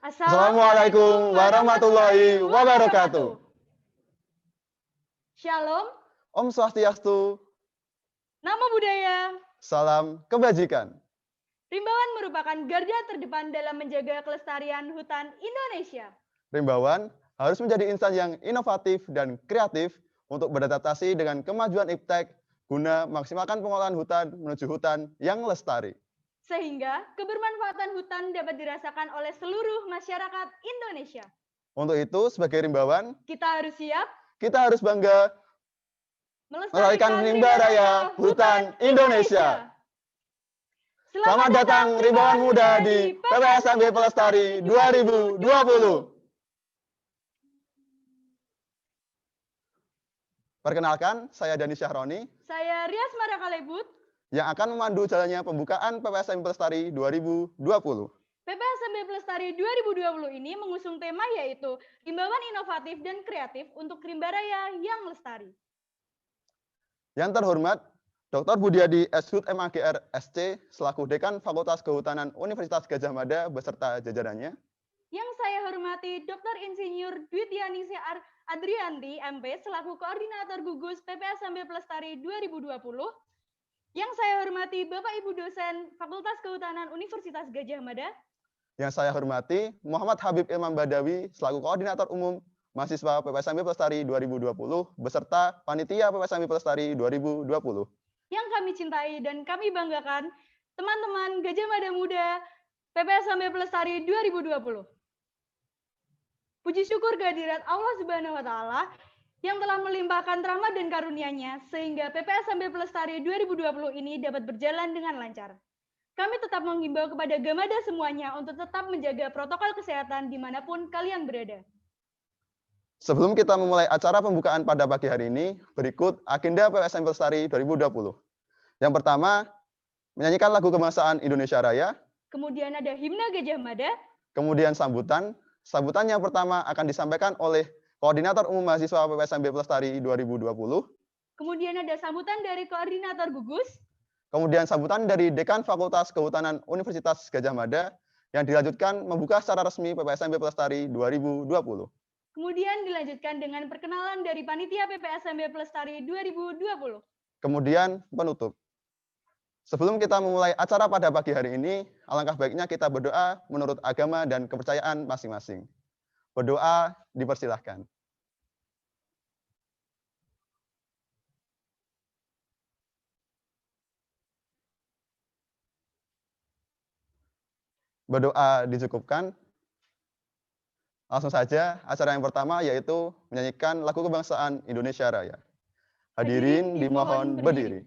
Assalamualaikum warahmatullahi wabarakatuh. Shalom, Om Swastiastu, Namo Buddhaya. salam kebajikan. Rimbawan merupakan garda terdepan dalam menjaga kelestarian hutan Indonesia. Rimbawan harus menjadi insan yang inovatif dan kreatif untuk beradaptasi dengan kemajuan iptek guna maksimalkan pengolahan hutan menuju hutan yang lestari. Sehingga kebermanfaatan hutan dapat dirasakan oleh seluruh masyarakat Indonesia. Untuk itu, sebagai rimbawan, Kita harus siap, kita harus bangga melestarikan rimba raya hutan Indonesia. Selamat datang rimbawan muda di PPSMB Pelestari 2020. Perkenalkan, saya Dani Syahroni. Saya Rias Marakalebut. Yang akan memandu jalannya pembukaan PPSMB Pelestari 2020. PPSMB Pelestari 2020 ini mengusung tema yaitu Rimbawan Inovatif dan Kreatif untuk Rimba Raya yang Lestari. Yang terhormat, Dr. Budiadi Eshud MAGR SC selaku Dekan Fakultas Kehutanan Universitas Gadjah Mada beserta jajarannya. Yang saya hormati Dr. Insinyur Dwityaningsih Adrianti MP selaku Koordinator Gugus PPSMB Pelestari 2020. Yang saya hormati Bapak Ibu dosen Fakultas Kehutanan Universitas Gadjah Mada. Yang saya hormati Muhammad Habib Ilman Badawi selaku Koordinator Umum Mahasiswa PPSMB Pelestari 2020 beserta Panitia PPSMB Pelestari 2020. Yang kami cintai dan kami banggakan, teman-teman Gadjah Mada Muda PPSMB Pelestari 2020. Puji syukur kehadirat Allah Subhanahu wa Ta'ala yang telah melimpahkan rahmat dan karunia-Nya sehingga PPSMB Pelestari 2020 ini dapat berjalan dengan lancar. Kami tetap menghimbau kepada Gamada semuanya untuk tetap menjaga protokol kesehatan dimanapun kalian berada. Sebelum kita memulai acara pembukaan pada pagi hari ini, berikut agenda PPSMB Pelestari 2020. Yang pertama, menyanyikan lagu kebangsaan Indonesia Raya. Kemudian ada himne Gadjah Mada. Kemudian sambutan. Sambutan yang pertama akan disampaikan oleh Koordinator Umum Mahasiswa PPSMB Pelestari 2020. Kemudian ada sambutan dari Koordinator Gugus. Kemudian sambutan dari Dekan Fakultas Kehutanan Universitas Gadjah Mada yang dilanjutkan membuka secara resmi PPSMB Pelestari 2020. Kemudian dilanjutkan dengan perkenalan dari Panitia PPSMB Pelestari 2020. Kemudian penutup. Sebelum kita memulai acara pada pagi hari ini, alangkah baiknya kita berdoa menurut agama dan kepercayaan masing-masing. Berdoa dipersilahkan. Berdoa dicukupkan. Langsung saja, acara yang pertama yaitu menyanyikan lagu kebangsaan Indonesia Raya. Hadirin dimohon berdiri.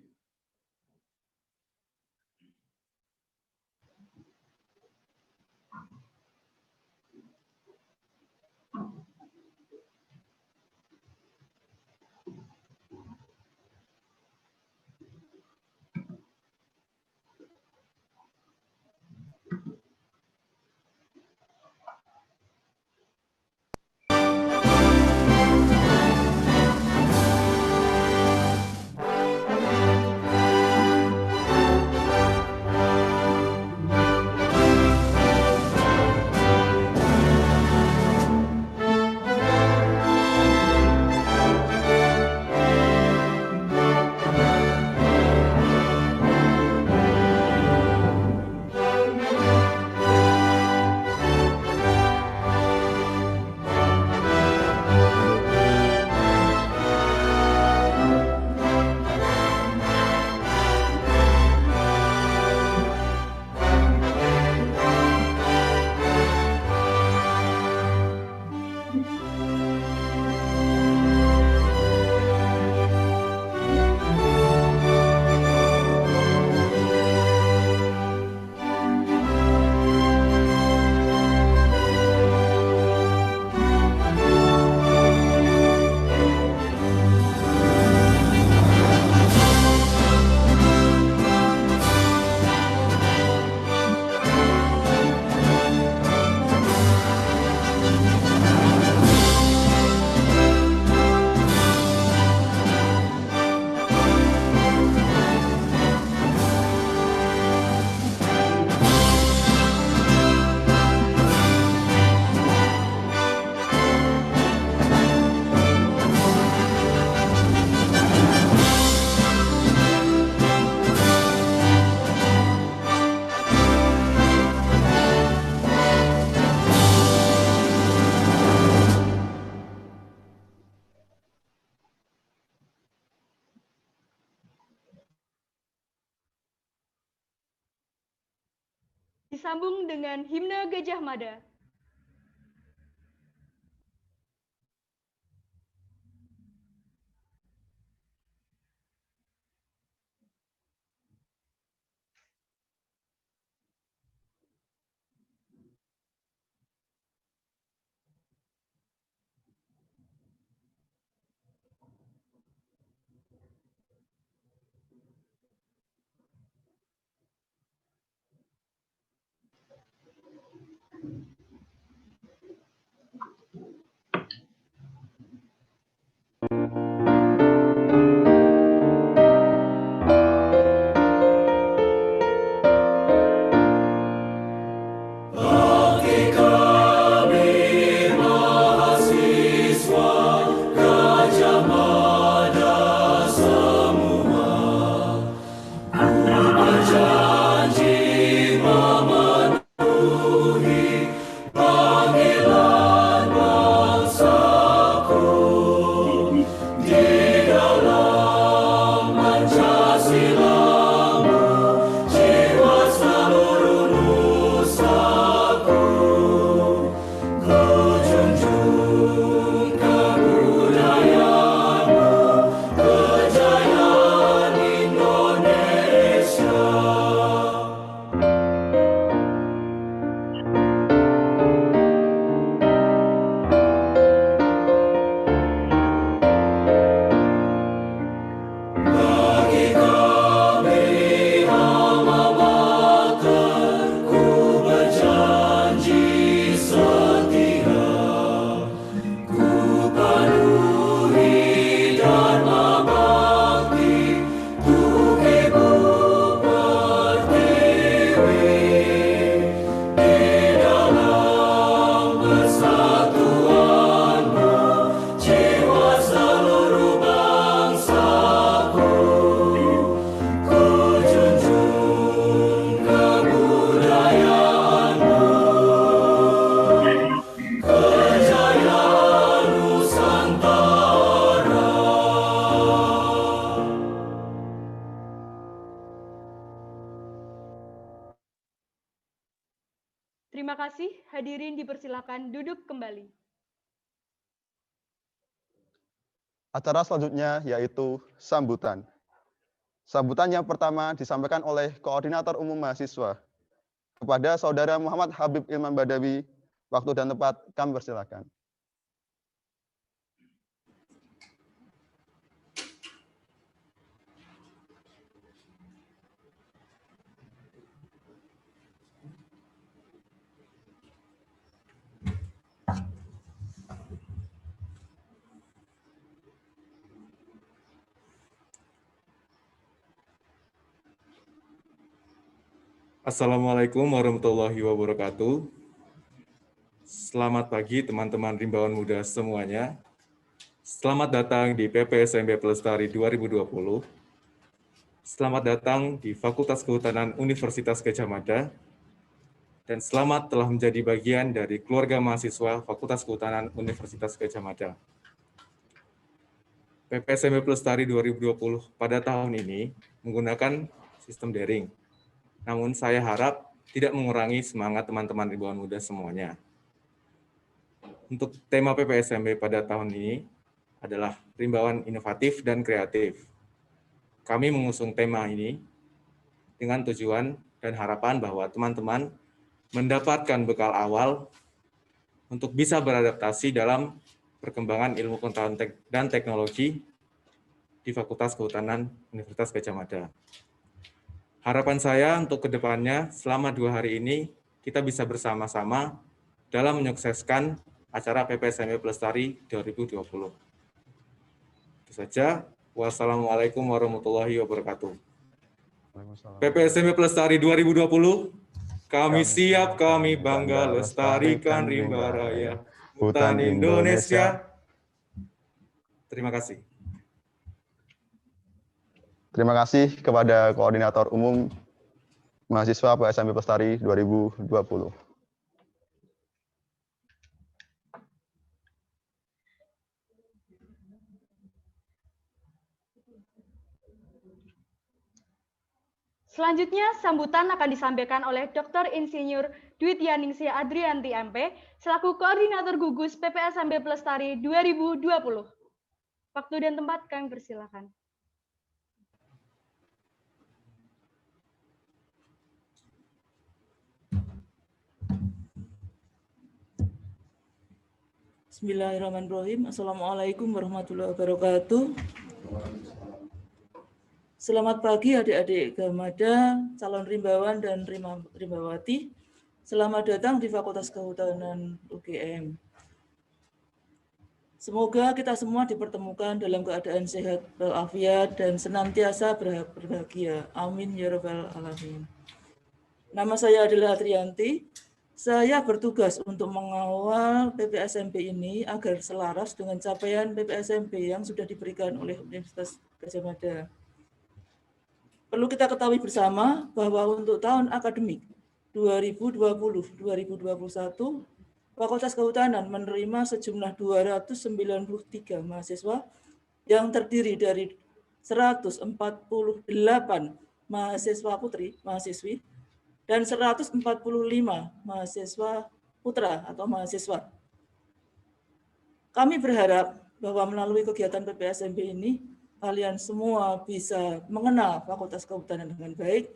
disambung dengan himne Gajah Mada. Terima kasih, hadirin dipersilakan duduk kembali. Acara selanjutnya yaitu sambutan. Sambutan yang pertama disampaikan oleh Koordinator Umum Mahasiswa. Kepada Saudara Muhammad Habib Ilman Badawi, waktu dan tempat kami persilakan. Assalamualaikum warahmatullahi wabarakatuh. Selamat pagi teman-teman Rimbawan Muda semuanya. Selamat datang di PPSMB Pelestari 2020. Selamat datang di Fakultas Kehutanan Universitas Gadjah Mada. Dan selamat telah menjadi bagian dari keluarga mahasiswa Fakultas Kehutanan Universitas Gadjah Mada. PPSMB Pelestari 2020 pada tahun ini menggunakan sistem daring. Namun saya harap tidak mengurangi semangat teman-teman Rimbawan Muda semuanya. Untuk tema PPSMB pada tahun ini adalah Rimbawan Inovatif dan Kreatif. Kami mengusung tema ini dengan tujuan dan harapan bahwa teman-teman mendapatkan bekal awal untuk bisa beradaptasi dalam perkembangan ilmu pengetahuan dan teknologi di Fakultas Kehutanan Universitas Gadjah Mada. Harapan saya untuk kedepannya selama 2 hari ini kita bisa bersama-sama dalam menyukseskan acara PPSMB Pelestari 2020. Itu saja. Wassalamualaikum warahmatullahi wabarakatuh. PPSMB Pelestari 2020, kami siap, kami bangga lestarikan rimba raya hutan Indonesia. Terima kasih. Terima kasih kepada Koordinator Umum Mahasiswa PPSMB Pelestari 2020. Selanjutnya, sambutan akan disampaikan oleh Dr. Insinyur Dwi Tianingsih Adrianti MP, selaku Koordinator Gugus PPSMB Pelestari 2020. Waktu dan tempat kami persilakan. Bismillahirrahmanirrahim. Assalamualaikum warahmatullahi wabarakatuh. Selamat pagi adik-adik Gamada, calon rimbawan dan rimbawati. Selamat datang di Fakultas Kehutanan UGM. Semoga kita semua dipertemukan dalam keadaan sehat walafiat dan senantiasa berbahagia. Amin ya rabbal alamin. Nama saya adalah Adrianti. Saya bertugas untuk mengawal PPSMB ini agar selaras dengan capaian PPSMB yang sudah diberikan oleh Universitas Gadjah Mada. Perlu kita ketahui bersama bahwa untuk tahun akademik 2020-2021, Fakultas Kehutanan menerima sejumlah 293 mahasiswa yang terdiri dari 148 mahasiswa putri, mahasiswi, dan 145 mahasiswa putra atau mahasiswa. Kami berharap bahwa melalui kegiatan PPSMB ini, kalian semua bisa mengenal Fakultas Kehutanan dengan baik,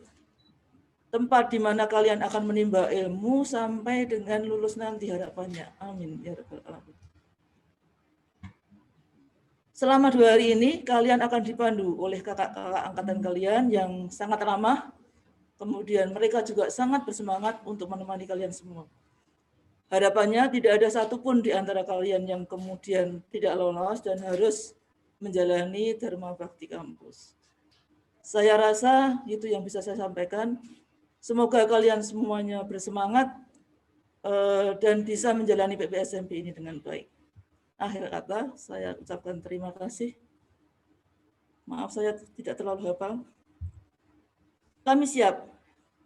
tempat di mana kalian akan menimba ilmu sampai dengan lulus nanti harapannya. Amin ya rabbal alamin. Selama 2 hari ini, kalian akan dipandu oleh kakak-kakak angkatan kalian yang sangat ramah. Kemudian mereka juga sangat bersemangat untuk menemani kalian semua. Harapannya tidak ada satupun di antara kalian yang kemudian tidak lolos dan harus menjalani Dharma Bakti kampus. Saya rasa itu yang bisa saya sampaikan. Semoga kalian semuanya bersemangat dan bisa menjalani PPSMB ini dengan baik. Akhir kata, saya ucapkan terima kasih. Maaf saya tidak terlalu hafal. Kami siap,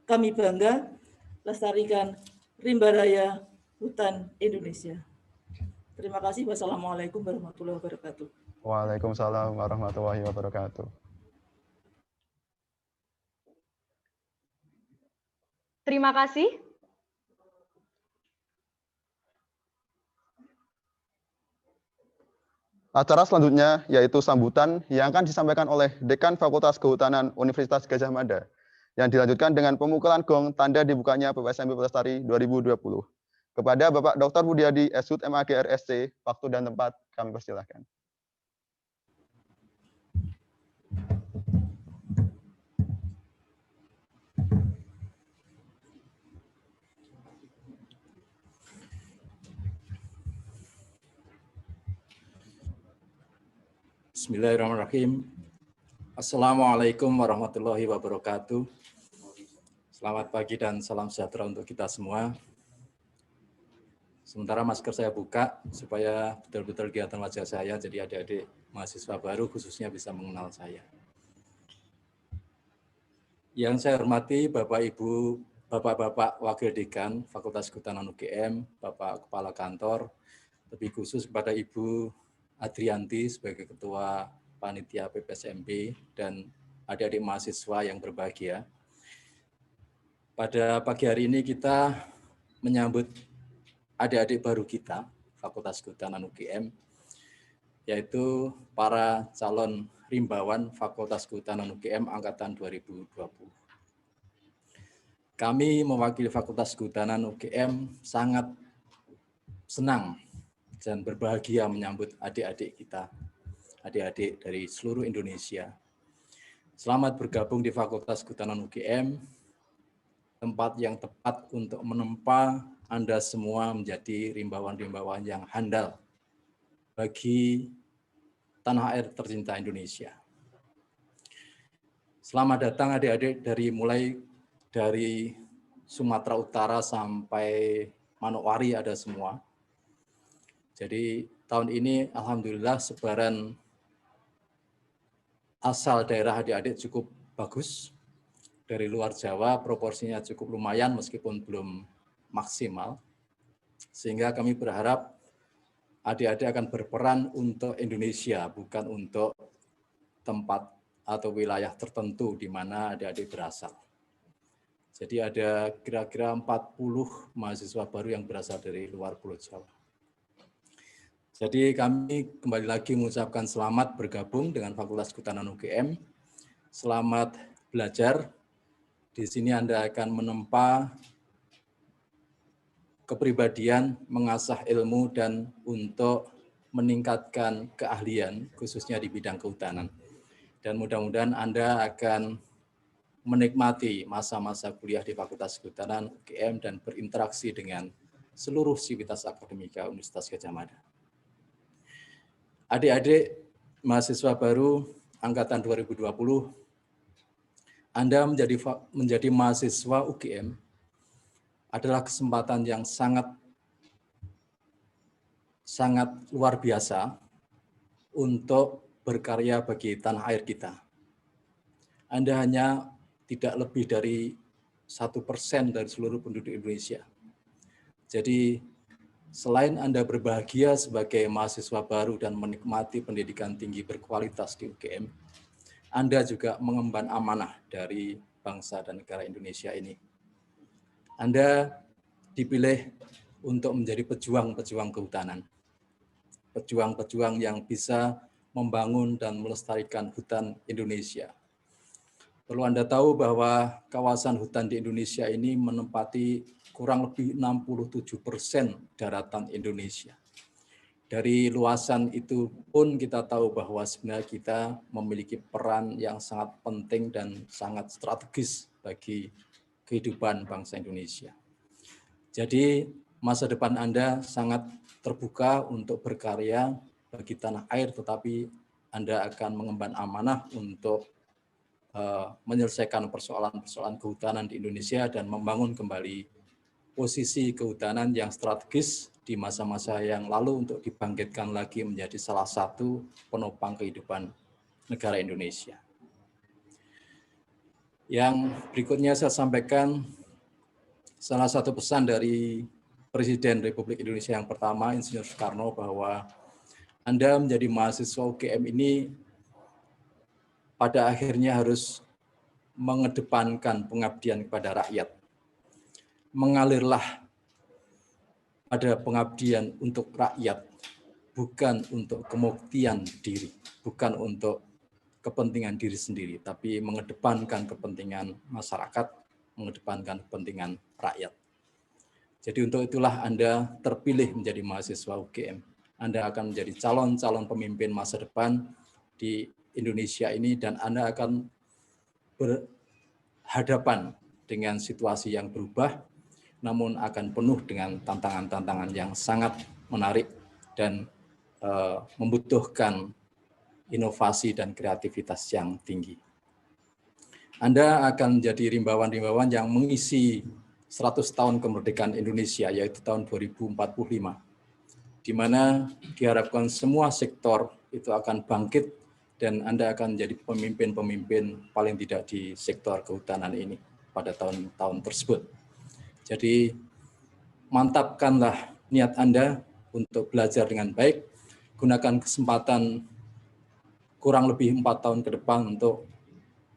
kami bangga lestarikan rimba raya hutan Indonesia. Terima kasih. Wassalamualaikum warahmatullahi wabarakatuh. Waalaikumsalam warahmatullahi wabarakatuh. Terima kasih. Acara selanjutnya yaitu sambutan yang akan disampaikan oleh Dekan Fakultas Kehutanan Universitas Gadjah Mada, yang dilanjutkan dengan pemukulan gong tanda dibukanya PPSMB Pelestari 2020. Kepada Bapak Dr. Budiadi, Eshud MAGRSC, waktu dan tempat kami persilahkan. Bismillahirrahmanirrahim. Assalamualaikum warahmatullahi wabarakatuh. Selamat pagi dan salam sejahtera untuk kita semua. Sementara masker saya buka supaya betul-betul kelihatan wajah saya, jadi adik-adik mahasiswa baru khususnya bisa mengenal saya. Yang saya hormati Bapak Ibu, Bapak-Bapak Wakil Dekan Fakultas Kehutanan UGM, Bapak Kepala Kantor, lebih khusus kepada Ibu Adrianti sebagai Ketua Panitia PPSMB dan adik-adik mahasiswa yang berbahagia. Pada pagi hari ini kita menyambut adik-adik baru kita, Fakultas Kehutanan UGM, yaitu para calon rimbawan Fakultas Kehutanan UGM Angkatan 2020. Kami mewakili Fakultas Kehutanan UGM sangat senang dan berbahagia menyambut adik-adik kita, adik-adik dari seluruh Indonesia. Selamat bergabung di Fakultas Kehutanan UGM, tempat yang tepat untuk menempa Anda semua menjadi rimbawan-rimbawan yang handal bagi tanah air tercinta Indonesia. Selamat datang adik-adik mulai dari Sumatera Utara sampai Manokwari ada semua. Jadi tahun ini alhamdulillah sebaran asal daerah adik-adik cukup bagus. Dari luar Jawa proporsinya cukup lumayan meskipun belum maksimal. Sehingga kami berharap adik-adik akan berperan untuk Indonesia, bukan untuk tempat atau wilayah tertentu di mana adik-adik berasal. Jadi ada kira-kira 40 mahasiswa baru yang berasal dari luar Pulau Jawa. Jadi kami kembali lagi mengucapkan selamat bergabung dengan Fakultas Kehutanan UGM. Selamat belajar. Di sini Anda akan menempa kepribadian, mengasah ilmu, dan untuk meningkatkan keahlian, khususnya di bidang kehutanan. Dan mudah-mudahan Anda akan menikmati masa-masa kuliah di Fakultas Kehutanan UGM dan berinteraksi dengan seluruh sivitas akademika Universitas Gadjah Mada. Adik-adik mahasiswa baru angkatan 2020, Anda menjadi mahasiswa UGM adalah kesempatan yang sangat luar biasa untuk berkarya bagi tanah air kita. Anda hanya tidak lebih dari 1% dari seluruh penduduk Indonesia. Jadi selain Anda berbahagia sebagai mahasiswa baru dan menikmati pendidikan tinggi berkualitas di UGM, Anda juga mengemban amanah dari bangsa dan negara Indonesia ini. Anda dipilih untuk menjadi pejuang-pejuang kehutanan. Pejuang-pejuang yang bisa membangun dan melestarikan hutan Indonesia. Perlu Anda tahu bahwa kawasan hutan di Indonesia ini menempati kurang lebih 67% daratan Indonesia. Dari luasan itu pun kita tahu bahwa sebenarnya kita memiliki peran yang sangat penting dan sangat strategis bagi kehidupan bangsa Indonesia. Jadi masa depan Anda sangat terbuka untuk berkarya bagi tanah air, tetapi Anda akan mengemban amanah untuk menyelesaikan persoalan-persoalan kehutanan di Indonesia dan membangun kembali posisi kehutanan yang strategis di masa-masa yang lalu untuk dibangkitkan lagi menjadi salah satu penopang kehidupan negara Indonesia. Yang berikutnya saya sampaikan salah satu pesan dari Presiden Republik Indonesia yang pertama, Insinyur Soekarno, bahwa Anda menjadi mahasiswa UGM ini pada akhirnya harus mengedepankan pengabdian kepada rakyat. Mengalirlah pada pengabdian untuk rakyat, bukan untuk kemuktian diri, bukan untuk kepentingan diri sendiri, tapi mengedepankan kepentingan masyarakat, mengedepankan kepentingan rakyat. Jadi untuk itulah Anda terpilih menjadi mahasiswa UGM. Anda akan menjadi calon-calon pemimpin masa depan di Indonesia ini, dan Anda akan berhadapan dengan situasi yang berubah, namun akan penuh dengan tantangan-tantangan yang sangat menarik dan membutuhkan inovasi dan kreativitas yang tinggi. Anda akan menjadi rimbawan-rimbawan yang mengisi 100 tahun kemerdekaan Indonesia, yaitu tahun 2045, di mana diharapkan semua sektor itu akan bangkit dan Anda akan menjadi pemimpin-pemimpin paling tidak di sektor kehutanan ini pada tahun-tahun tersebut. Jadi mantapkanlah niat Anda untuk belajar dengan baik, gunakan kesempatan kurang lebih 4 tahun ke depan untuk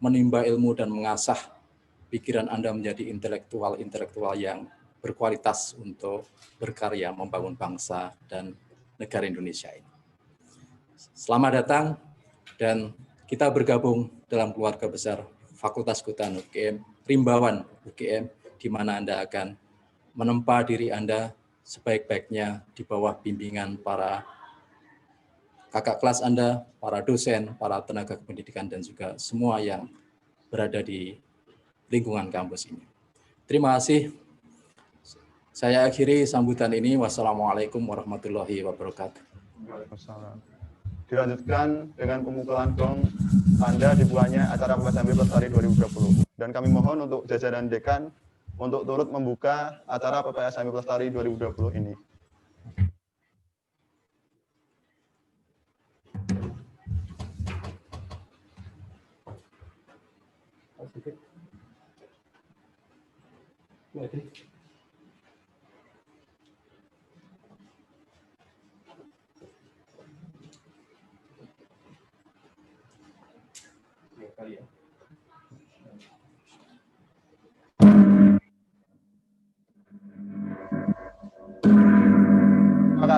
menimba ilmu dan mengasah pikiran Anda menjadi intelektual yang berkualitas untuk berkarya membangun bangsa dan negara Indonesia ini. Selamat datang dan kita bergabung dalam keluarga besar Fakultas Kehutanan UGM, Rimbawan UGM, di mana Anda akan menempa diri Anda sebaik-baiknya di bawah bimbingan para kakak kelas Anda, para dosen, para tenaga pendidikan, dan juga semua yang berada di lingkungan kampus ini. Terima kasih. Saya akhiri sambutan ini. Wassalamualaikum warahmatullahi wabarakatuh. Waalaikumsalam. Dilanjutkan dengan pemukulan gong tanda dibukanya acara PPSMB Pelestari 2020. Dan kami mohon untuk jajaran dekan untuk turut membuka acara PPSMB Pelestari 2020 ini.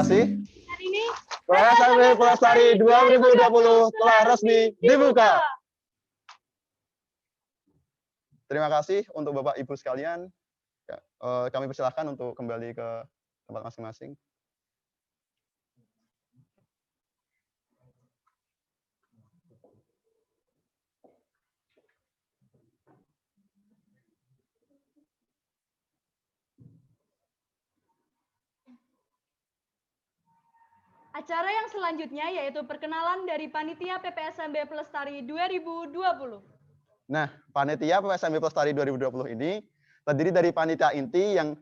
kasih. Hari ini PSMB Pelestari 2020 telah resmi dibuka. Terima kasih untuk Bapak Ibu sekalian. Kami persilahkan untuk kembali ke tempat masing-masing. acara yang selanjutnya yaitu perkenalan dari Panitia PPSMB Pelestari 2020. Nah, Panitia PPSMB Pelestari 2020 ini terdiri dari panitia inti yang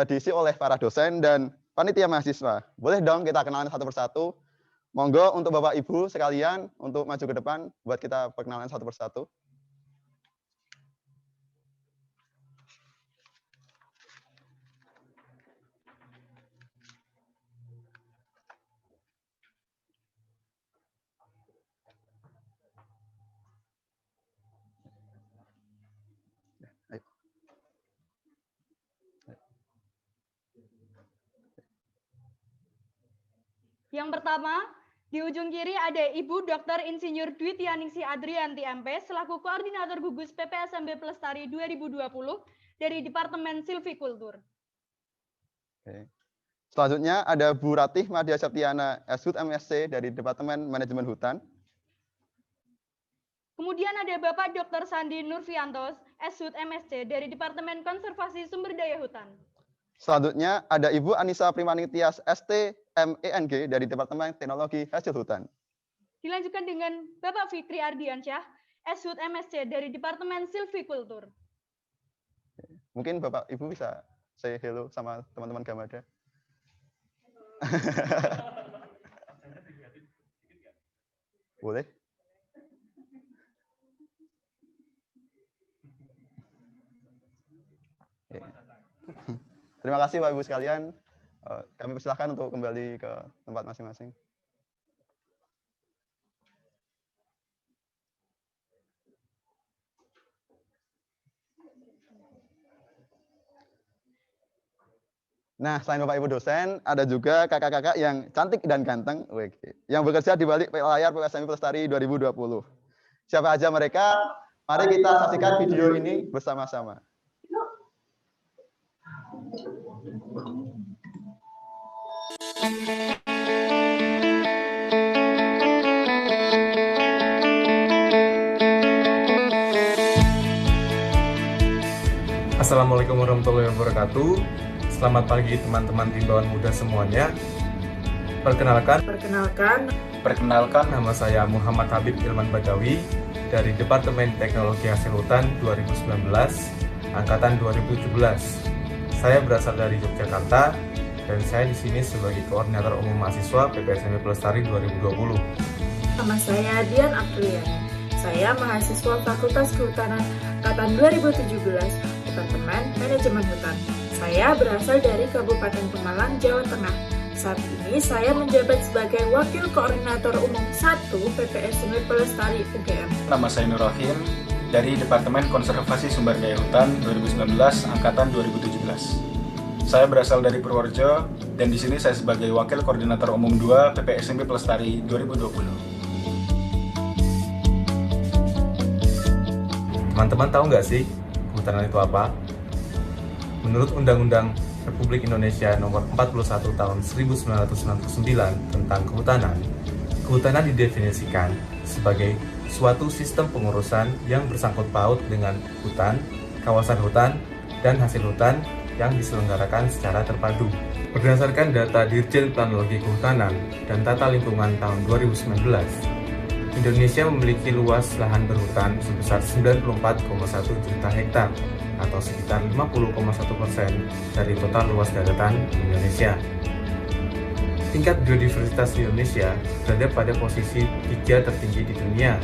diisi oleh para dosen dan panitia mahasiswa. Boleh dong kita kenalan satu persatu. Monggo untuk Bapak Ibu sekalian untuk maju ke depan buat kita perkenalan satu persatu. Yang pertama, di ujung kiri ada Ibu Dr. Insinyur Dwi Tianingsi Adrianti MP selaku Koordinator Gugus PPSMB Pelestari 2020 dari Departemen Silvikultur. Oke. Selanjutnya ada Bu Ratih Madya Septiana, Shut MSc dari Departemen Manajemen Hutan. Kemudian ada Bapak Dr. Sandi Nurfiantos, Shut MSc dari Departemen Konservasi Sumber Daya Hutan. Selanjutnya ada Ibu Anissa Primanitias, ST MENG dari Departemen Teknologi Hasil Hutan. Dilanjutkan dengan Bapak Fikri Ardiansyah, Shut MSc dari Departemen Silvikultur. Mungkin Bapak Ibu bisa say hello sama teman-teman Gamada. Boleh? Oke. Terima kasih Bapak Ibu sekalian. Kami persilahkan untuk kembali ke tempat masing-masing. Nah, selain Bapak Ibu dosen, ada juga kakak-kakak yang cantik dan ganteng, yang bekerja di balik layar PPSMB Pelestari 2020. Siapa aja mereka? Mari kita saksikan video ini bersama-sama. Assalamualaikum warahmatullahi wabarakatuh. Selamat pagi teman-teman himbauan muda semuanya. Perkenalkan, nama saya Muhammad Habib Ilman Badawi dari Departemen Teknologi Hasil Hutan 2019, angkatan 2017. Saya berasal dari Yogyakarta dan saya di sini sebagai Koordinator Umum Mahasiswa PPSMB Pelestari 2020. Nama saya Dian Apriliani. Saya mahasiswa Fakultas Kehutanan angkatan 2017, Departemen Manajemen Hutan. Saya berasal dari Kabupaten Pemalang, Jawa Tengah. Saat ini saya menjabat sebagai Wakil Koordinator Umum 1 PPSMB Pelestari UGM. Nama saya Nur Rahim dari Departemen Konservasi Sumber Daya Hutan 2019 angkatan 2017. Saya berasal dari Purworejo dan di sini saya sebagai Wakil Koordinator Umum 2 PPSMB Pelestari 2020. Teman-teman tahu nggak sih kehutanan itu apa? Menurut Undang-Undang Republik Indonesia Nomor 41 Tahun 1999 tentang Kehutanan, kehutanan didefinisikan sebagai suatu sistem pengurusan yang bersangkut paut dengan hutan, kawasan hutan, dan hasil hutan yang diselenggarakan secara terpadu. Berdasarkan data Dirjen Planologi Kehutanan dan Tata Lingkungan tahun 2019, Indonesia memiliki luas lahan berhutan sebesar 94,1 juta hektar atau sekitar 50,1% dari total luas daratan di Indonesia. Tingkat biodiversitas di Indonesia berada pada posisi 3 tertinggi di dunia.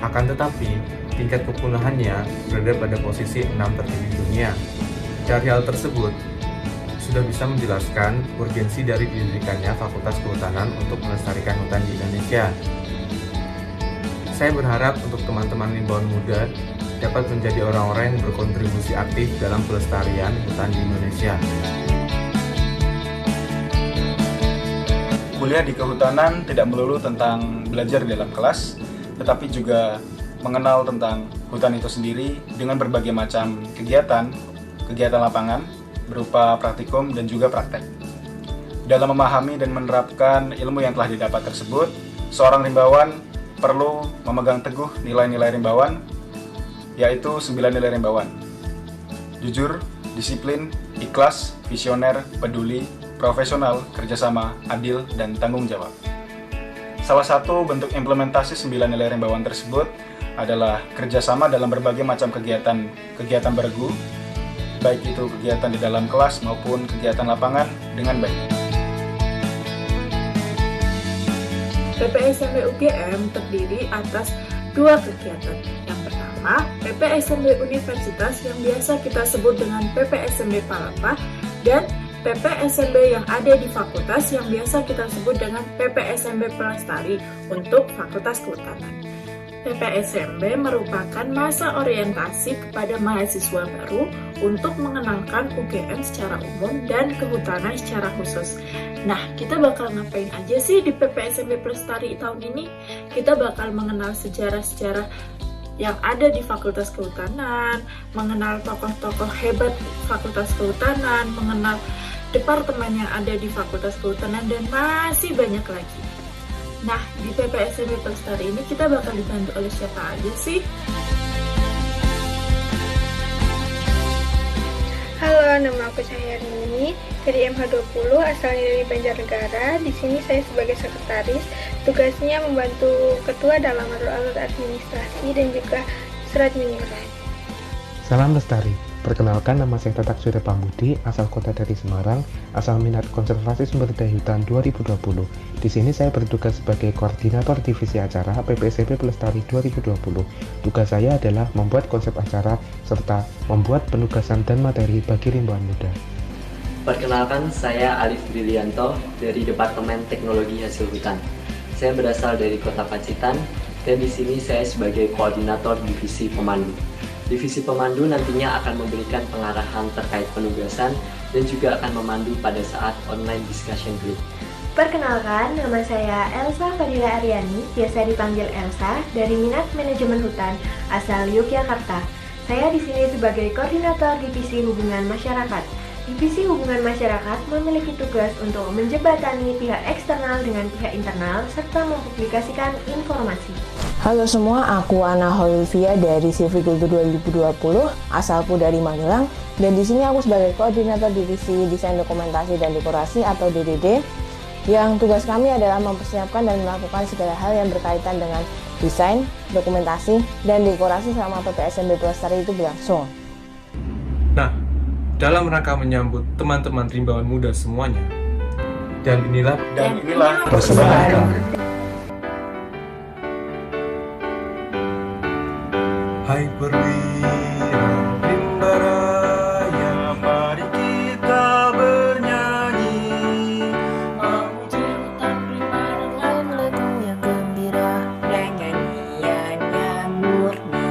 Akan tetapi, tingkat kepunahannya berada pada posisi 6 tertinggi di dunia. Dari hal tersebut, sudah bisa menjelaskan urgensi dari didirikannya Fakultas Kehutanan untuk melestarikan hutan di Indonesia. Saya berharap untuk teman-teman himbauan muda dapat menjadi orang-orang yang berkontribusi aktif dalam pelestarian hutan di Indonesia. Kuliah di kehutanan tidak melulu tentang belajar di dalam kelas, tetapi juga mengenal tentang hutan itu sendiri dengan berbagai macam kegiatan lapangan berupa praktikum dan juga praktek. Dalam memahami dan menerapkan ilmu yang telah didapat tersebut, seorang rimbawan perlu memegang teguh nilai-nilai rimbawan, yaitu 9 nilai rimbawan. Jujur, disiplin, ikhlas, visioner, peduli, profesional, kerjasama, adil, dan tanggung jawab. Salah satu bentuk implementasi 9 nilai rimbawan tersebut adalah kerjasama dalam berbagai macam kegiatan bergu, baik itu kegiatan di dalam kelas maupun kegiatan lapangan dengan baik. PPSMB UGM terdiri atas 2 kegiatan. Yang pertama, PPSMB Universitas yang biasa kita sebut dengan PPSMB Palapa, dan PPSMB yang ada di fakultas yang biasa kita sebut dengan PPSMB Pelestari untuk Fakultas Kehutanan. PPSMB merupakan masa orientasi kepada mahasiswa baru untuk mengenalkan UGM secara umum dan kehutanan secara khusus. Nah, kita bakal ngapain aja sih di PPSMB Pelestari tahun ini? Kita bakal mengenal sejarah-sejarah yang ada di Fakultas Kehutanan, mengenal tokoh-tokoh hebat Fakultas Kehutanan, mengenal departemen yang ada di Fakultas Kehutanan, dan masih banyak lagi. Nah, di PPSMB Pelestari ini kita bakal dibantu oleh siapa aja sih? Halo, nama aku Cahyarini dari MH20, asalnya dari Banjarnegara. Di sini saya sebagai sekretaris, tugasnya membantu ketua dalam alur-alur administrasi dan juga surat menyurat. Salam Lestari, perkenalkan nama saya Tatak Surya Pambudi, asal kota dari Semarang, asal minat konservasi sumber daya hutan 2020. Di sini saya bertugas sebagai koordinator divisi acara PPSMB Pelestari 2020. Tugas saya adalah membuat konsep acara serta membuat penugasan dan materi bagi rimbawan muda. Perkenalkan, saya Alif Brilianto dari Departemen Teknologi Hasil Hutan. Saya berasal dari Kota Pacitan dan di sini saya sebagai koordinator divisi pemandu. Divisi pemandu nantinya akan memberikan pengarahan terkait penugasan dan juga akan memandu pada saat online discussion group. Perkenalkan, nama saya Elsa Fadila Aryani, biasa dipanggil Elsa, dari Minat Manajemen Hutan, asal Yogyakarta. Saya di sini sebagai koordinator Divisi Hubungan Masyarakat. Divisi Hubungan Masyarakat memiliki tugas untuk menjembatani pihak eksternal dengan pihak internal serta mempublikasikan informasi. Halo semua, aku Ana Holvia dari Silvicultur 2020, asalku dari Magelang, dan di sini aku sebagai koordinator divisi desain dokumentasi dan dekorasi atau DDD, yang tugas kami adalah mempersiapkan dan melakukan segala hal yang berkaitan dengan desain, dokumentasi, dan dekorasi selama PPSMB Pelestari itu berlangsung. Nah, dalam rangka menyambut teman-teman rimbawan muda semuanya, dan inilah persembahan. Hai perwira rimba raya, mari kita bernyanyi, memuji hutan rimba dengan lagu yang gembira dan nyanyiannya murni.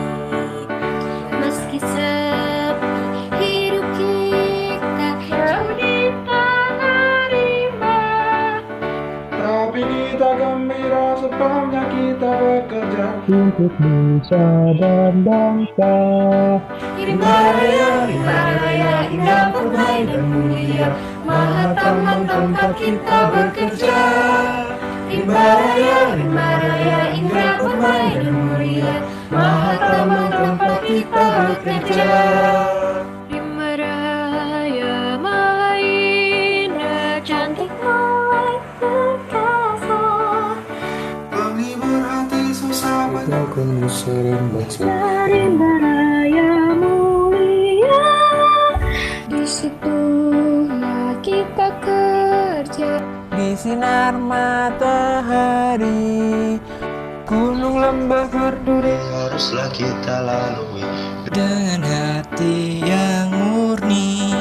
Meski sepi hidup kita jauh di tanah rimba, tapi kita gembira sepanjang kita bekerja untuk nusa dan bangsa. Rimba raya, indah permai dan mulia, maha taman tempat kita bekerja. Rimba raya, indah permai dan mulia, maha taman tempat kita bekerja. Rimba raya, maha indah, cantik mulai perkasa, penghibur hati susah lagu sering rimba raya mulia, disitulah kita kerja. di sinar matahari, gunung lembah berduri haruslah kita lalui dengan hati yang murni.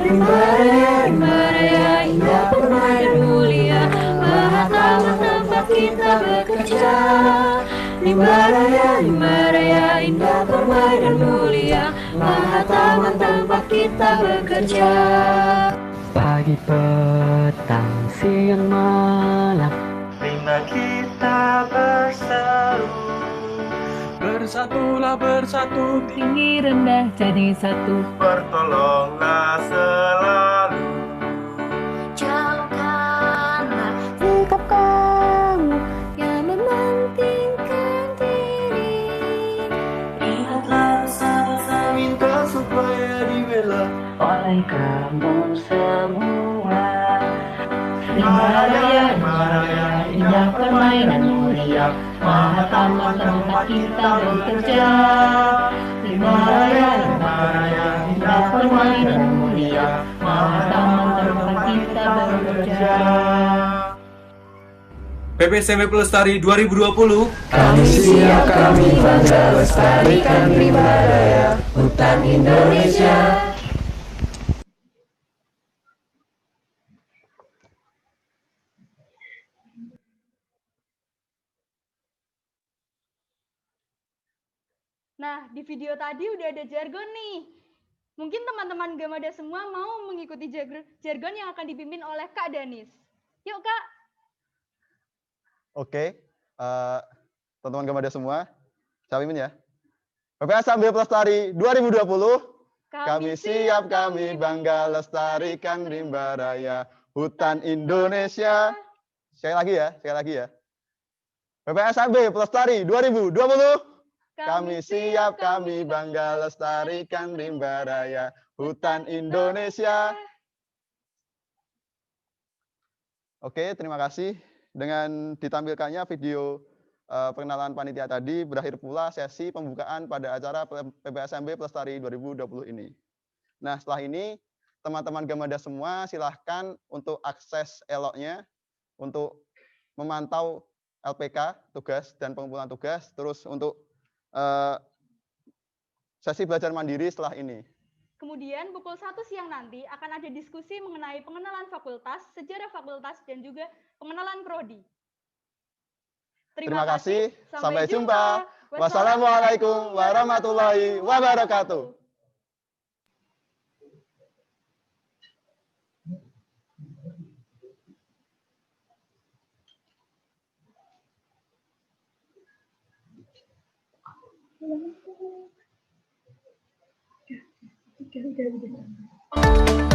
Rimba raya, indah permai dan mulia, maha taman tempat kita bekerja. Rimba raya, indah permai dan mulia, maha taman tempat kita bekerja. Pagi petang siang malam. Marilah kita berseru, bersatulah bersatu, tinggi rendah jadi satu. bertolonglah selalu. Jauhkanlah sikap kamu yang mementingkan diri. Ingatlah sama-sama minta supaya dibela oleh kamu semua. Rimba raya, indah permainan mulia, maha tamat tempat kita bekerja. Rimba raya, indah permainan mulia, maha tamat tempat kita bekerja. PPSMB Pelestari 2020. Kami siap, kami bangga lestarikan rimba raya hutan Indonesia. Nah, di video tadi udah ada jargon nih. Mungkin teman-teman Gamada semua mau mengikuti jargon yang akan dipimpin oleh Kak Danis. Yuk, Kak. Oke, teman-teman Gamada semua, saya pimpin ya. PPSMB Pelestari 2020. Kami siap, kami bangga lestarikan rimba raya hutan Indonesia. Sekali lagi ya. PPSMB Pelestari 2020. Kami siap, kami bangga lestarikan rimba raya hutan Indonesia. Oke, terima kasih. Dengan ditampilkannya video pengenalan panitia tadi, berakhir pula sesi pembukaan pada acara PPSMB Pelestari 2020 ini. Nah, setelah ini, teman-teman Gamada semua silahkan untuk akses eloknya, untuk memantau LPK, tugas, dan pengumpulan tugas, terus untuk sesi belajar mandiri setelah ini. Kemudian pukul 1 siang nanti akan ada diskusi mengenai pengenalan fakultas, sejarah fakultas, dan juga pengenalan prodi. Terima kasih. Sampai jumpa. Wassalamualaikum warahmatullahi wabarakatuh. Udah.